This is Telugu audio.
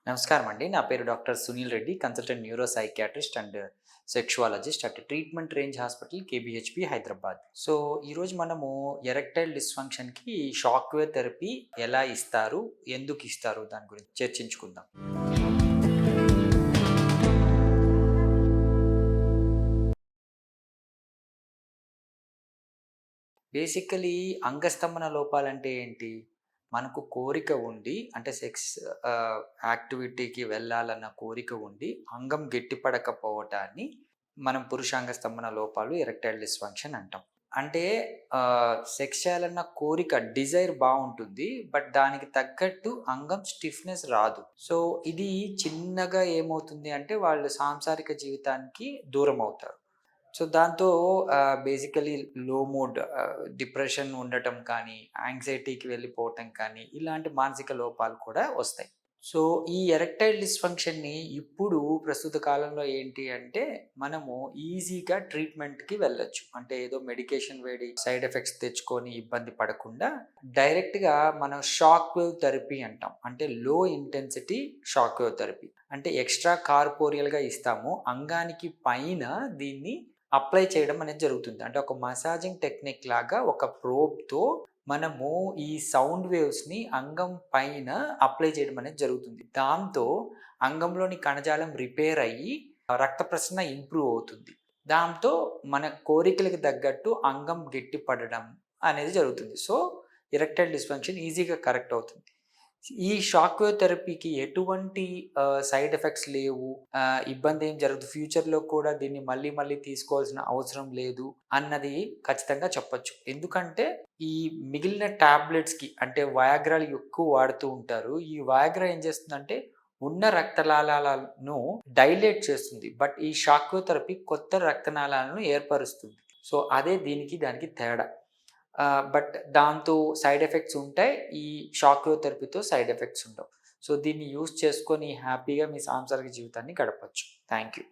నమస్కారం అండి. నా పేరు doctor Sunil Reddy, consultant neuro psychiatrist and sexologist at treatment range hospital కేబీహెచ్‌పి Hyderabad. So, ఈరోజు మనము ఎరెక్టైల్ డిస్‌ఫంక్షన్‌కి షాక్ వేవ్ థెరపీ ఎలా ఇస్తారు? ఎందుకు ఇస్తారు? దాని గురించి చర్చించుకుందాం. బేసికలీ అంగస్తంభన లోపాలంటే ఏంటి? మనకు కోరిక ఉండి అంటే యాక్టివిటీకి వెళ్ళాలన్న కోరిక ఉండి అంగం గట్టిపడకపోవటాన్ని మనం పురుషాంగ స్తంభన లోపాలు ఎరెక్టైల్ డిస్‌ఫంక్షన్ అంటాం. అంటే సెక్స్ చేయాలన్న కోరిక డిజైర్ బావుంటుంది. బట్ దానికి తగ్గట్టు అంగం స్టిఫ్‌నెస్ రాదు. సో, ఇది చిన్నగా ఏమవుతుంది అంటే వాళ్ళు సాంసారిక జీవితానికి దూరమవుతారు. సో, దాంతో బేసికల్లీ లో మూడ్ డిప్రెషన్ ఉండటం కానీ, యాంగ్జైటీకి వెళ్ళిపోవటం కానీ, ఇలాంటి మానసిక లోపాలు కూడా వస్తాయి. సో, ఈ ఎరెక్టైల్ డిస్‌ఫంక్షన్‌ని ఇప్పుడు ప్రస్తుత కాలంలో ఏంటి అంటే, మనము ఈజీగా ట్రీట్మెంట్‌కి వెళ్ళొచ్చు. అంటే ఏదో మెడికేషన్ వేడి సైడ్ ఎఫెక్ట్స్ తెచ్చుకొని ఇబ్బంది పడకుండా, డైరెక్ట్‌గా మనం షాక్ వేవ్ థెరపీ అంటాం. అంటే లో ఇంటెన్సిటీ షాక్ వేవ్ థెరపీ. అంటే ఎక్స్‌ట్రా కార్పోరియల్‌గా ఇస్తాము. అంగానికి పైన దీన్ని అప్లై చేయడం అనేది జరుగుతుంది. అంటే ఒక మసాజింగ్ టెక్నిక్ లాగా ఒక ప్రోబ్‌తో మనము ఈ సౌండ్ వేవ్స్‌ని అంగం పైన అప్లై చేయడం అనేది జరుగుతుంది. దాంతో అంగంలోని కణజాలం రిపేర్ అయ్యి రక్త ప్రసరణ ఇంప్రూవ్ అవుతుంది. దాంతో మన కోరికలకు తగ్గట్టు అంగం గట్టిపడడం అనేది జరుగుతుంది. సో, ఎరెక్టైల్ డిస్‌ఫంక్షన్ ఈజీగా కరెక్ట్ అవుతుంది. ఈ షాక్ వేవ్ థెరపీకి ఎటువంటి సైడ్ ఎఫెక్ట్స్ లేవు. ఇబ్బందేం జరగదు. ఫ్యూచర్‌లో కూడా దీన్ని మళ్ళీ మళ్ళీ తీసుకోవాల్సిన అవసరం లేదు అన్నది ఖచ్చితంగా చెప్పొచ్చు. ఎందుకంటే ఈ మిగిలిన టాబ్లెట్స్‌కి అంటే వయాగ్రాలు ఎక్కువ వాడుతూ ఉంటారు. ఈ వయాగ్రా ఏం చేస్తుందంటే ఉన్న రక్తనాళాలను డైలేట్ చేస్తుంది. బట్ ఈ షాక్ వేవ్ థెరపీ కొత్త రక్తనాళాలను ఏర్పరుస్తుంది. సో, అదే దీనికి దానికి తేడా. బట్ దాంతో సైడ్ ఎఫెక్ట్స్ ఉంటాయి. ఈ షాక్ వేవ్ థెరపీతో సైడ్ ఎఫెక్ట్స్ ఉండవు. సో, దీన్ని యూజ్ చేసుకొని హ్యాపీగా మీ సాంసారిక జీవితాన్ని గడపొచ్చు. Thank you.